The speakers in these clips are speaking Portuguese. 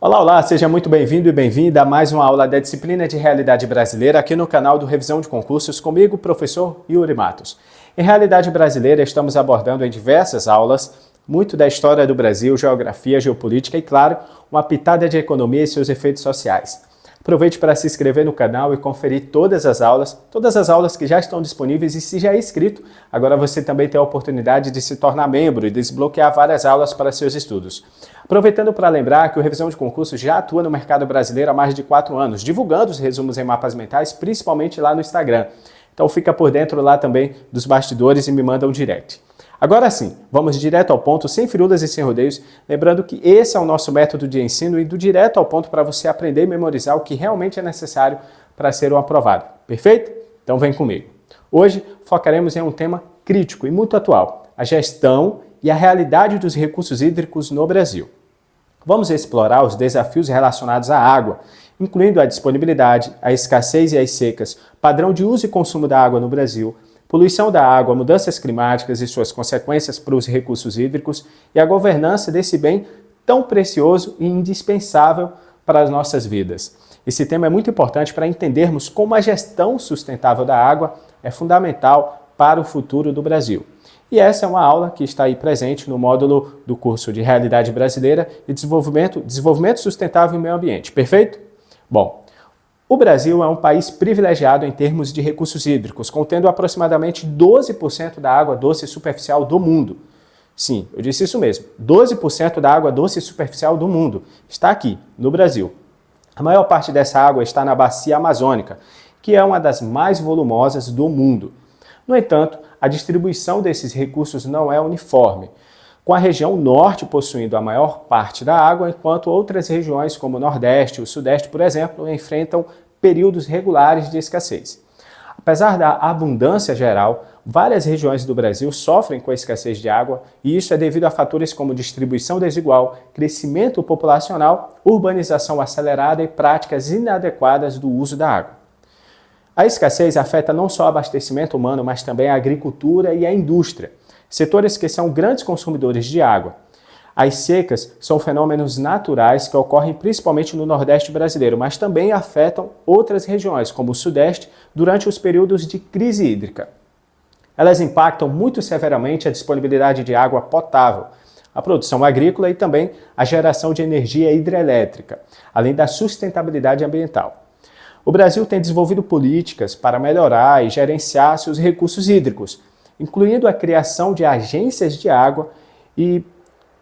Olá, olá, seja muito bem-vindo e bem-vinda a mais uma aula da disciplina de Realidade Brasileira aqui no canal do Revisão de Concursos comigo, professor Yuri Matos. Em Realidade Brasileira estamos abordando em diversas aulas muito da história do Brasil, geografia, geopolítica e, claro, uma pitada de economia e seus efeitos sociais. Aproveite para se inscrever no canal e conferir todas as aulas que já estão disponíveis e se já é inscrito, agora você também tem a oportunidade de se tornar membro e desbloquear várias aulas para seus estudos. Aproveitando para lembrar que o Revisão de Concursos já atua no mercado brasileiro há mais de 4 anos, divulgando os resumos em mapas mentais, principalmente lá no Instagram. Então fica por dentro lá também dos bastidores e me manda um direct. Agora sim, vamos direto ao ponto, sem firulas e sem rodeios, lembrando que esse é o nosso método de ensino e do direto ao ponto para você aprender e memorizar o que realmente é necessário para ser um aprovado. Perfeito? Então vem comigo. Hoje focaremos em um tema crítico e muito atual, a gestão e a realidade dos recursos hídricos no Brasil. Vamos explorar os desafios relacionados à água, incluindo a disponibilidade, a escassez e as secas, padrão de uso e consumo da água no Brasil, poluição da água, mudanças climáticas e suas consequências para os recursos hídricos e a governança desse bem tão precioso e indispensável para as nossas vidas. Esse tema é muito importante para entendermos como a gestão sustentável da água é fundamental para o futuro do Brasil. E essa é uma aula que está aí presente no módulo do curso de Realidade Brasileira e Desenvolvimento Sustentável e Meio Ambiente. Perfeito? Bom, o Brasil é um país privilegiado em termos de recursos hídricos, contendo aproximadamente 12% da água doce superficial do mundo. Sim, eu disse isso mesmo, 12% da água doce superficial do mundo está aqui, no Brasil. A maior parte dessa água está na bacia amazônica, que é uma das mais volumosas do mundo. No entanto, a distribuição desses recursos não é uniforme, com a região norte possuindo a maior parte da água, enquanto outras regiões como o Nordeste e o Sudeste, por exemplo, enfrentam períodos regulares de escassez. Apesar da abundância geral, várias regiões do Brasil sofrem com a escassez de água, e isso é devido a fatores como distribuição desigual, crescimento populacional, urbanização acelerada e práticas inadequadas do uso da água. A escassez afeta não só o abastecimento humano, mas também a agricultura e a indústria, setores que são grandes consumidores de água. As secas são fenômenos naturais que ocorrem principalmente no Nordeste brasileiro, mas também afetam outras regiões, como o Sudeste, durante os períodos de crise hídrica. Elas impactam muito severamente a disponibilidade de água potável, a produção agrícola e também a geração de energia hidrelétrica, além da sustentabilidade ambiental. O Brasil tem desenvolvido políticas para melhorar e gerenciar seus recursos hídricos, incluindo a criação de agências de água e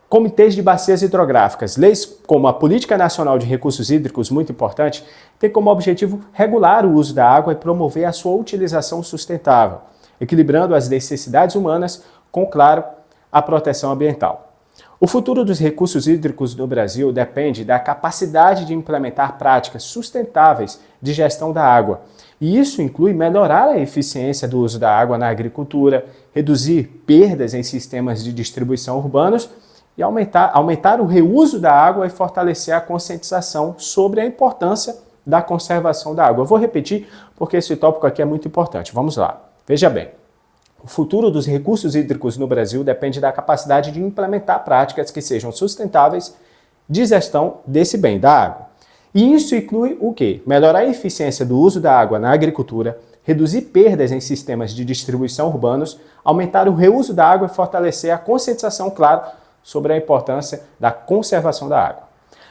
comitês de bacias hidrográficas. Leis como a Política Nacional de Recursos Hídricos, muito importante, tem como objetivo regular o uso da água e promover a sua utilização sustentável, equilibrando as necessidades humanas com, claro, a proteção ambiental. O futuro dos recursos hídricos no Brasil depende da capacidade de implementar práticas sustentáveis de gestão da água. E isso inclui melhorar a eficiência do uso da água na agricultura, reduzir perdas em sistemas de distribuição urbanos e aumentar o reuso da água e fortalecer a conscientização sobre a importância da conservação da água. Eu vou repetir porque esse tópico aqui é muito importante. Vamos lá. Veja bem. O futuro dos recursos hídricos no Brasil depende da capacidade de implementar práticas que sejam sustentáveis de gestão desse bem, da água. E isso inclui o quê? Melhorar a eficiência do uso da água na agricultura, reduzir perdas em sistemas de distribuição urbanos, aumentar o reuso da água e fortalecer a conscientização, claro, sobre a importância da conservação da água.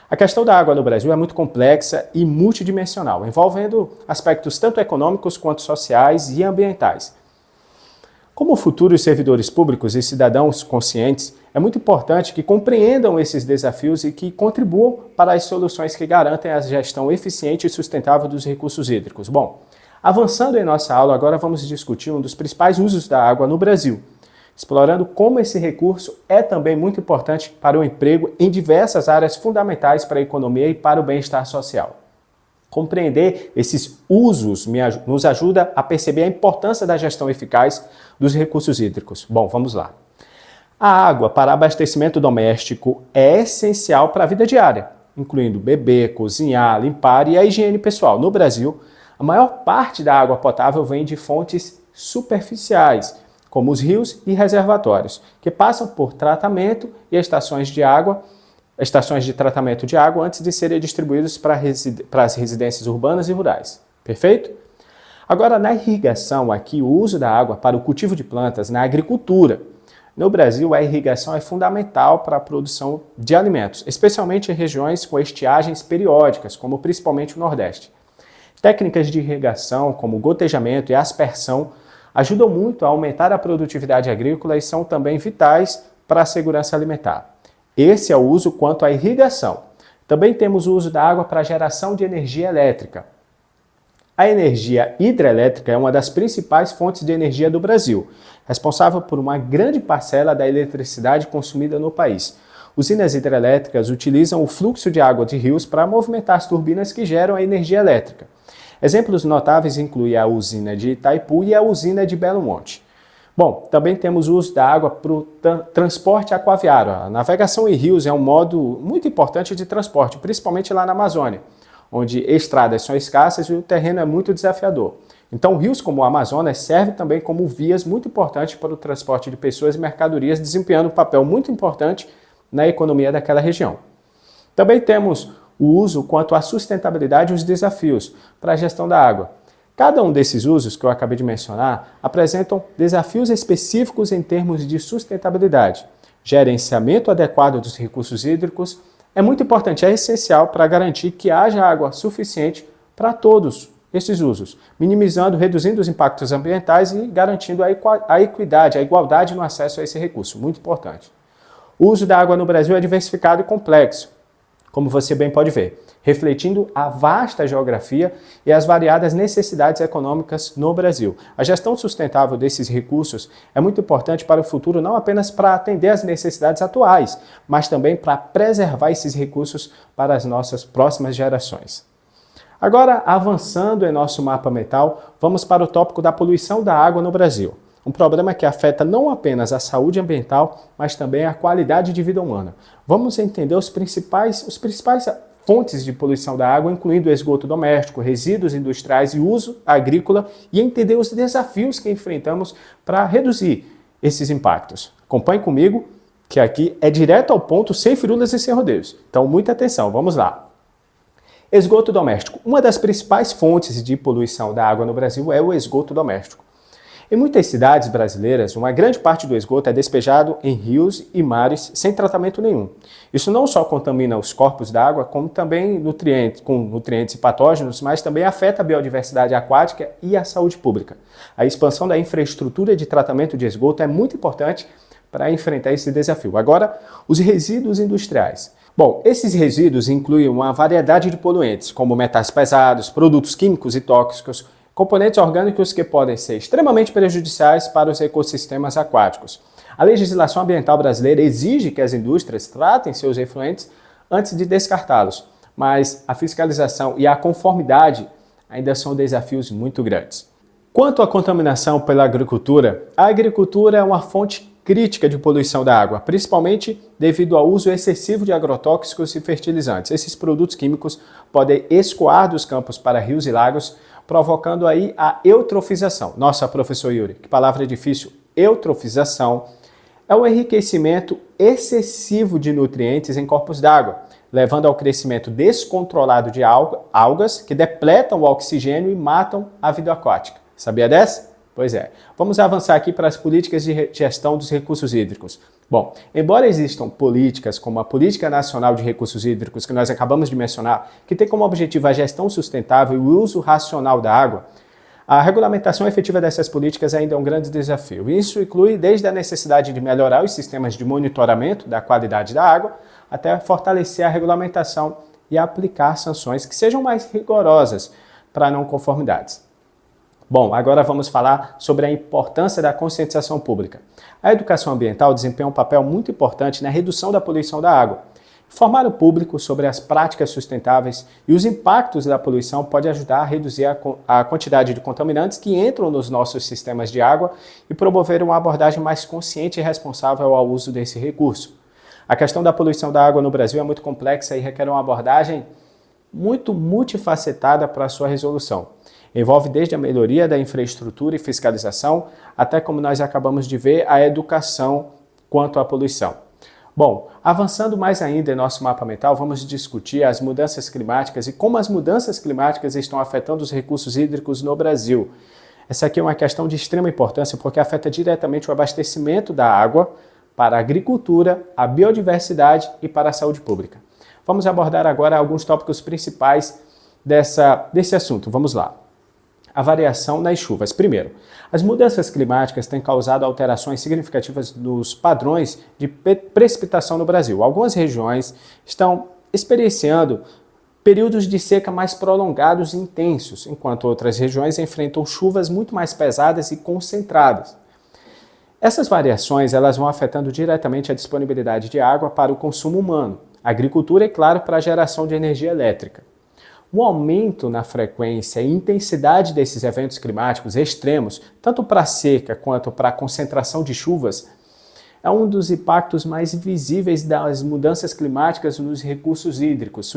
A questão da água no Brasil é muito complexa e multidimensional, envolvendo aspectos tanto econômicos quanto sociais e ambientais. Como futuros servidores públicos e cidadãos conscientes, é muito importante que compreendam esses desafios e que contribuam para as soluções que garantem a gestão eficiente e sustentável dos recursos hídricos. Bom, avançando em nossa aula, agora vamos discutir um dos principais usos da água no Brasil, explorando como esse recurso é também muito importante para o emprego em diversas áreas fundamentais para a economia e para o bem-estar social. Compreender esses usos nos ajuda a perceber a importância da gestão eficaz dos recursos hídricos. Bom, vamos lá. A água para abastecimento doméstico é essencial para a vida diária, incluindo beber, cozinhar, limpar e a higiene pessoal. No Brasil, a maior parte da água potável vem de fontes superficiais, como os rios e reservatórios, que passam por tratamento e estações de água estações de tratamento de água antes de serem distribuídos para as residências urbanas e rurais. Perfeito? Agora, na irrigação aqui, o uso da água para o cultivo de plantas na agricultura. No Brasil, a irrigação é fundamental para a produção de alimentos, especialmente em regiões com estiagens periódicas, como principalmente o Nordeste. Técnicas de irrigação, como gotejamento e aspersão, ajudam muito a aumentar a produtividade agrícola e são também vitais para a segurança alimentar. Esse é o uso quanto à irrigação. Também temos o uso da água para a geração de energia elétrica. A energia hidrelétrica é uma das principais fontes de energia do Brasil, responsável por uma grande parcela da eletricidade consumida no país. Usinas hidrelétricas utilizam o fluxo de água de rios para movimentar as turbinas que geram a energia elétrica. Exemplos notáveis incluem a usina de Itaipu e a usina de Belo Monte. Bom, também temos o uso da água para o transporte aquaviário. A navegação em rios é um modo muito importante de transporte, principalmente lá na Amazônia, onde estradas são escassas e o terreno é muito desafiador. Então, rios como o Amazonas servem também como vias muito importantes para o transporte de pessoas e mercadorias, desempenhando um papel muito importante na economia daquela região. Também temos o uso quanto à sustentabilidade e os desafios para a gestão da água. Cada um desses usos que eu acabei de mencionar apresentam desafios específicos em termos de sustentabilidade. Gerenciamento adequado dos recursos hídricos é muito importante, é essencial para garantir que haja água suficiente para todos esses usos, minimizando, reduzindo os impactos ambientais e garantindo a equidade, a igualdade no acesso a esse recurso, muito importante. O uso da água no Brasil é diversificado e complexo, como você bem pode ver, refletindo a vasta geografia e as variadas necessidades econômicas no Brasil. A gestão sustentável desses recursos é muito importante para o futuro, não apenas para atender às necessidades atuais, mas também para preservar esses recursos para as nossas próximas gerações. Agora, avançando em nosso mapa mental, vamos para o tópico da poluição da água no Brasil. Um problema que afeta não apenas a saúde ambiental, mas também a qualidade de vida humana. Vamos entender os principais fontes de poluição da água, incluindo o esgoto doméstico, resíduos industriais e uso agrícola, e entender os desafios que enfrentamos para reduzir esses impactos. Acompanhe comigo, que aqui é direto ao ponto, sem firulas e sem rodeios. Então, muita atenção, vamos lá. Esgoto doméstico. Uma das principais fontes de poluição da água no Brasil é o esgoto doméstico. Em muitas cidades brasileiras, uma grande parte do esgoto é despejado em rios e mares sem tratamento nenhum. Isso não só contamina os corpos d'água, como também com nutrientes e patógenos, mas também afeta a biodiversidade aquática e a saúde pública. A expansão da infraestrutura de tratamento de esgoto é muito importante para enfrentar esse desafio. Agora, os resíduos industriais. Bom, esses resíduos incluem uma variedade de poluentes, como metais pesados, produtos químicos e tóxicos, componentes orgânicos que podem ser extremamente prejudiciais para os ecossistemas aquáticos. A legislação ambiental brasileira exige que as indústrias tratem seus efluentes antes de descartá-los, mas a fiscalização e a conformidade ainda são desafios muito grandes. Quanto à contaminação pela agricultura, a agricultura é uma fonte crítica de poluição da água, principalmente devido ao uso excessivo de agrotóxicos e fertilizantes. Esses produtos químicos podem escoar dos campos para rios e lagos, provocando aí a eutrofização. Nossa, professor Yuri, que palavra difícil. Eutrofização é o enriquecimento excessivo de nutrientes em corpos d'água, levando ao crescimento descontrolado de algas que depletam o oxigênio e matam a vida aquática. Sabia dessa? Pois é. Vamos avançar aqui para as políticas de gestão dos recursos hídricos. Bom, embora existam políticas como a Política Nacional de Recursos Hídricos, que nós acabamos de mencionar, que tem como objetivo a gestão sustentável e o uso racional da água, a regulamentação efetiva dessas políticas ainda é um grande desafio. Isso inclui desde a necessidade de melhorar os sistemas de monitoramento da qualidade da água, até fortalecer a regulamentação e aplicar sanções que sejam mais rigorosas para não conformidades. Bom, agora vamos falar sobre a importância da conscientização pública. A educação ambiental desempenha um papel muito importante na redução da poluição da água. Informar o público sobre as práticas sustentáveis e os impactos da poluição pode ajudar a reduzir a quantidade de contaminantes que entram nos nossos sistemas de água e promover uma abordagem mais consciente e responsável ao uso desse recurso. A questão da poluição da água no Brasil é muito complexa e requer uma abordagem muito multifacetada para a sua resolução. Envolve desde a melhoria da infraestrutura e fiscalização, até, como nós acabamos de ver, a educação quanto à poluição. Bom, avançando mais ainda em nosso mapa mental, vamos discutir as mudanças climáticas e como as mudanças climáticas estão afetando os recursos hídricos no Brasil. Essa aqui é uma questão de extrema importância porque afeta diretamente o abastecimento da água para a agricultura, a biodiversidade e para a saúde pública. Vamos abordar agora alguns tópicos principais desse assunto. Vamos lá. A variação nas chuvas. Primeiro, as mudanças climáticas têm causado alterações significativas nos padrões de precipitação no Brasil. Algumas regiões estão experienciando períodos de seca mais prolongados e intensos, enquanto outras regiões enfrentam chuvas muito mais pesadas e concentradas. Essas variações elas vão afetando diretamente a disponibilidade de água para o consumo humano, a agricultura e, claro, para a geração de energia elétrica. O aumento na frequência e intensidade desses eventos climáticos extremos, tanto para a seca quanto para a concentração de chuvas, é um dos impactos mais visíveis das mudanças climáticas nos recursos hídricos.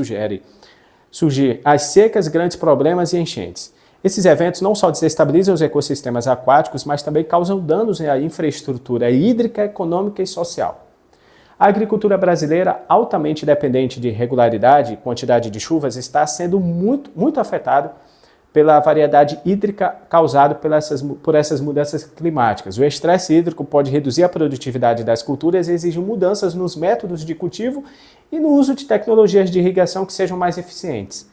Surgir as secas, grandes problemas e enchentes. Esses eventos não só desestabilizam os ecossistemas aquáticos, mas também causam danos à infraestrutura hídrica, econômica e social. A agricultura brasileira, altamente dependente de regularidade e quantidade de chuvas, está sendo muito afetada pela variedade hídrica causada por essas mudanças climáticas. O estresse hídrico pode reduzir a produtividade das culturas e exige mudanças nos métodos de cultivo e no uso de tecnologias de irrigação que sejam mais eficientes.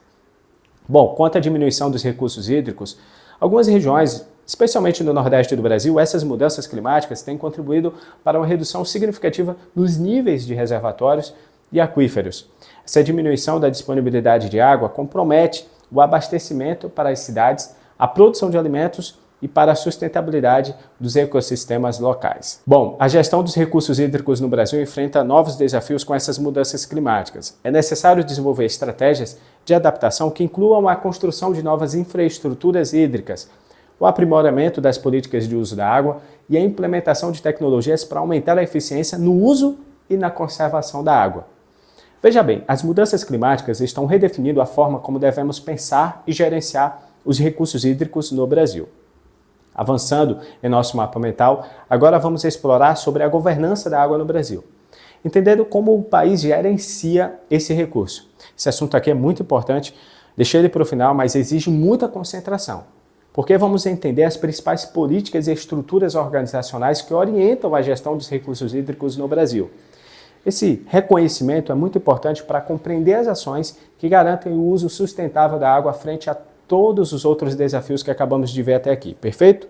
Bom, quanto à diminuição dos recursos hídricos, algumas regiões, especialmente no Nordeste do Brasil, essas mudanças climáticas têm contribuído para uma redução significativa nos níveis de reservatórios e aquíferos. Essa diminuição da disponibilidade de água compromete o abastecimento para as cidades, a produção de alimentos e para a sustentabilidade dos ecossistemas locais. Bom, a gestão dos recursos hídricos no Brasil enfrenta novos desafios com essas mudanças climáticas. É necessário desenvolver estratégias de adaptação que incluam a construção de novas infraestruturas hídricas, o aprimoramento das políticas de uso da água e a implementação de tecnologias para aumentar a eficiência no uso e na conservação da água. Veja bem, as mudanças climáticas estão redefinindo a forma como devemos pensar e gerenciar os recursos hídricos no Brasil. Avançando em nosso mapa mental, agora vamos explorar sobre a governança da água no Brasil, entendendo como o país gerencia esse recurso. Esse assunto aqui é muito importante, deixei ele para o final, mas exige muita concentração, porque vamos entender as principais políticas e estruturas organizacionais que orientam a gestão dos recursos hídricos no Brasil. Esse reconhecimento é muito importante para compreender as ações que garantem o uso sustentável da água frente a todos os outros desafios que acabamos de ver até aqui, perfeito?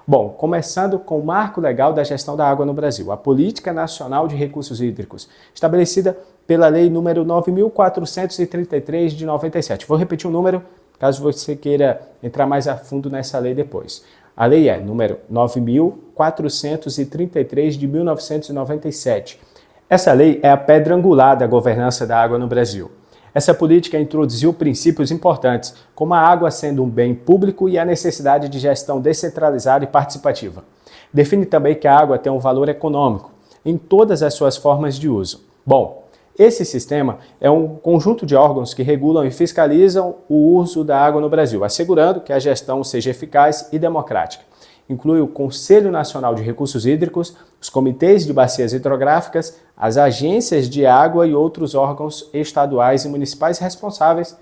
Bom, começando com o marco legal da gestão da água no Brasil, a Política Nacional de Recursos Hídricos, estabelecida pela Lei número 9.433 de 97. Vou repetir o número, caso você queira entrar mais a fundo nessa lei depois. A lei é número 9.433 de 1997. Essa lei é a pedra angular da governança da água no Brasil. Essa política introduziu princípios importantes, como a água sendo um bem público e a necessidade de gestão descentralizada e participativa. Define também que a água tem um valor econômico, em todas as suas formas de uso. Bom, esse sistema é um conjunto de órgãos que regulam e fiscalizam o uso da água no Brasil, assegurando que a gestão seja eficaz e democrática. Inclui o Conselho Nacional de Recursos Hídricos, os comitês de bacias hidrográficas, as agências de água e outros órgãos estaduais e municipais responsáveis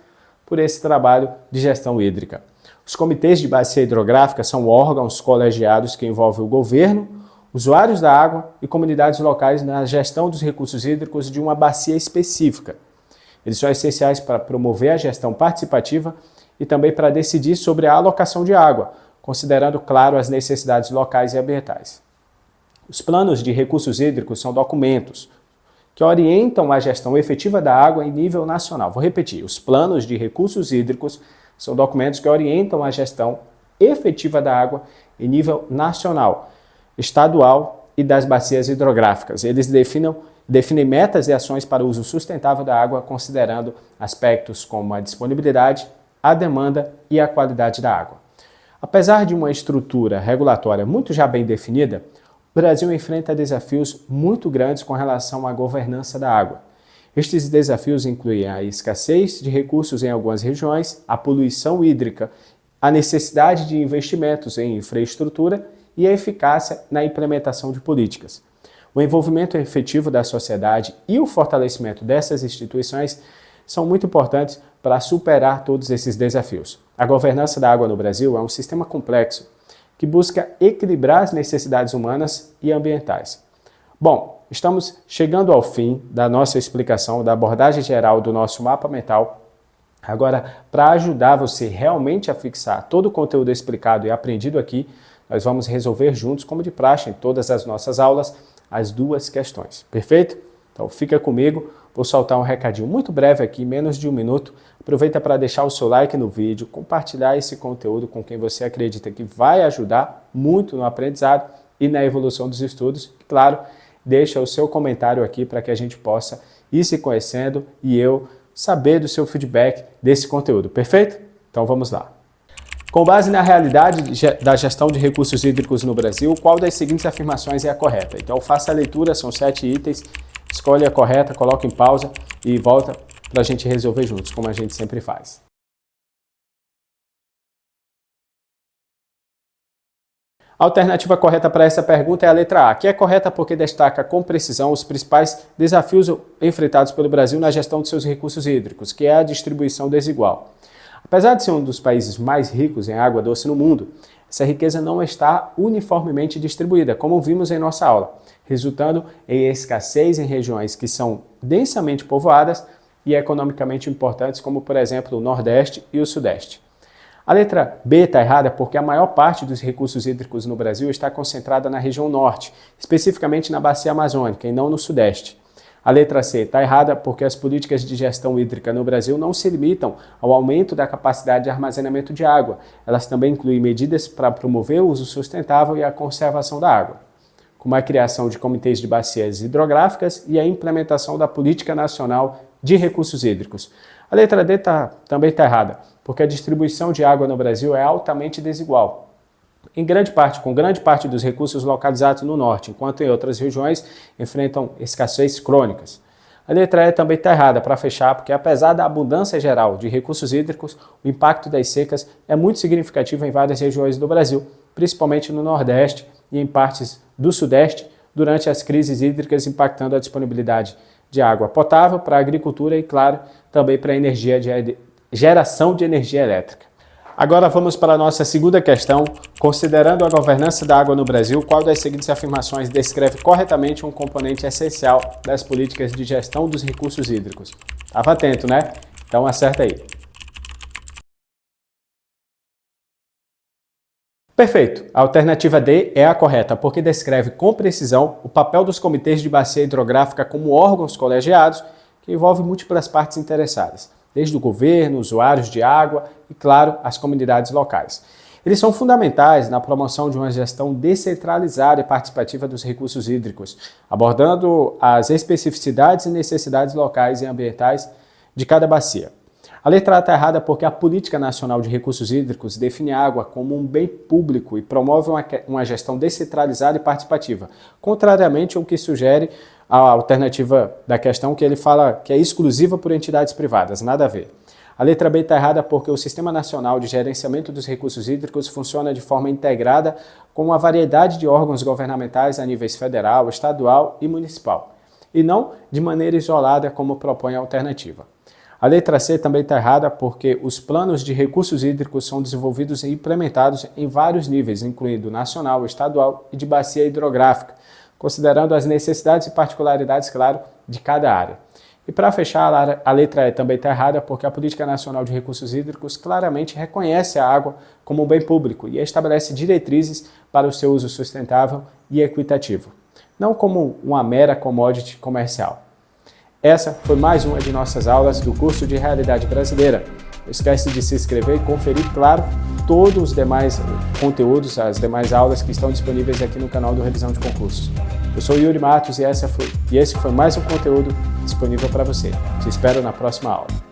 por esse trabalho de gestão hídrica. Os comitês de bacia hidrográfica são órgãos colegiados que envolvem o governo, usuários da água e comunidades locais na gestão dos recursos hídricos de uma bacia específica. Eles são essenciais para promover a gestão participativa e também para decidir sobre a alocação de água, considerando, claro, as necessidades locais e ambientais. Os planos de recursos hídricos são documentos que orientam a gestão efetiva da água em nível nacional. Vou repetir, os planos de recursos hídricos são documentos que orientam a gestão efetiva da água em nível nacional, estadual e das bacias hidrográficas. Eles definem metas e ações para o uso sustentável da água, considerando aspectos como a disponibilidade, a demanda e a qualidade da água. Apesar de uma estrutura regulatória muito já bem definida, o Brasil enfrenta desafios muito grandes com relação à governança da água. Estes desafios incluem a escassez de recursos em algumas regiões, a poluição hídrica, a necessidade de investimentos em infraestrutura e a eficácia na implementação de políticas. O envolvimento efetivo da sociedade e o fortalecimento dessas instituições são muito importantes para superar todos esses desafios. A governança da água no Brasil é um sistema complexo que busca equilibrar as necessidades humanas e ambientais. Bom, estamos chegando ao fim da nossa explicação, da abordagem geral do nosso mapa mental. Agora, para ajudar você realmente a fixar todo o conteúdo explicado e aprendido aqui, nós vamos resolver juntos, como de praxe em todas as nossas aulas, as duas questões. Perfeito? Então fica comigo, vou soltar um recadinho muito breve aqui, menos de 1 minuto. Aproveita para deixar o seu like no vídeo, compartilhar esse conteúdo com quem você acredita que vai ajudar muito no aprendizado e na evolução dos estudos. E, claro, deixa o seu comentário aqui para que a gente possa ir se conhecendo e eu saber do seu feedback desse conteúdo. Perfeito? Então vamos lá. Com base na realidade da gestão de recursos hídricos no Brasil, qual das seguintes afirmações é a correta? Então faça a leitura, são 7 itens, escolhe a correta, coloca em pausa e volta para a gente resolver juntos, como a gente sempre faz. A alternativa correta para essa pergunta é a letra A, que é correta porque destaca com precisão os principais desafios enfrentados pelo Brasil na gestão de seus recursos hídricos, que é a distribuição desigual. Apesar de ser um dos países mais ricos em água doce no mundo, essa riqueza não está uniformemente distribuída, como vimos em nossa aula, resultando em escassez em regiões que são densamente povoadas e economicamente importantes, como por exemplo o Nordeste e o Sudeste. A letra B está errada porque a maior parte dos recursos hídricos no Brasil está concentrada na região Norte, especificamente na Bacia Amazônica e não no Sudeste. A letra C está errada porque as políticas de gestão hídrica no Brasil não se limitam ao aumento da capacidade de armazenamento de água. Elas também incluem medidas para promover o uso sustentável e a conservação da água, como a criação de comitês de bacias hidrográficas e a implementação da Política Nacional de Recursos Hídricos. A letra D também está errada, porque a distribuição de água no Brasil é altamente desigual. Com grande parte dos recursos localizados no norte, enquanto em outras regiões enfrentam escassez crônicas. A letra E também está errada, para fechar, porque apesar da abundância geral de recursos hídricos, o impacto das secas é muito significativo em várias regiões do Brasil, principalmente no Nordeste e em partes do Sudeste, durante as crises hídricas impactando a disponibilidade de água potável para a agricultura e, claro, também para a geração de energia elétrica. Agora vamos para a nossa segunda questão. Considerando a governança da água no Brasil, qual das seguintes afirmações descreve corretamente um componente essencial das políticas de gestão dos recursos hídricos? Estava atento, né? Então acerta aí. Perfeito! A alternativa D é a correta, porque descreve com precisão o papel dos comitês de bacia hidrográfica como órgãos colegiados que envolvem múltiplas partes interessadas, desde o governo, usuários de água e, claro, as comunidades locais. Eles são fundamentais na promoção de uma gestão descentralizada e participativa dos recursos hídricos, abordando as especificidades e necessidades locais e ambientais de cada bacia. A letra A está errada porque a Política Nacional de Recursos Hídricos define a água como um bem público e promove uma gestão descentralizada e participativa, contrariamente ao que sugere a alternativa da questão, que ele fala que é exclusiva por entidades privadas, nada a ver. A letra B está errada porque o Sistema Nacional de Gerenciamento dos Recursos Hídricos funciona de forma integrada com uma variedade de órgãos governamentais a níveis federal, estadual e municipal, e não de maneira isolada como propõe a alternativa. A letra C também está errada porque os planos de recursos hídricos são desenvolvidos e implementados em vários níveis, incluindo nacional, estadual e de bacia hidrográfica, considerando as necessidades e particularidades, claro, de cada área. E para fechar, a letra E também está errada porque a Política Nacional de Recursos Hídricos claramente reconhece a água como um bem público e estabelece diretrizes para o seu uso sustentável e equitativo, não como uma mera commodity comercial. Essa foi mais uma de nossas aulas do curso de Realidade Brasileira. Não esquece de se inscrever e conferir, claro, todos os demais conteúdos, as demais aulas que estão disponíveis aqui no canal do Revisão de Concursos. Eu sou Yuri Matos e esse foi mais um conteúdo disponível para você. Te espero na próxima aula.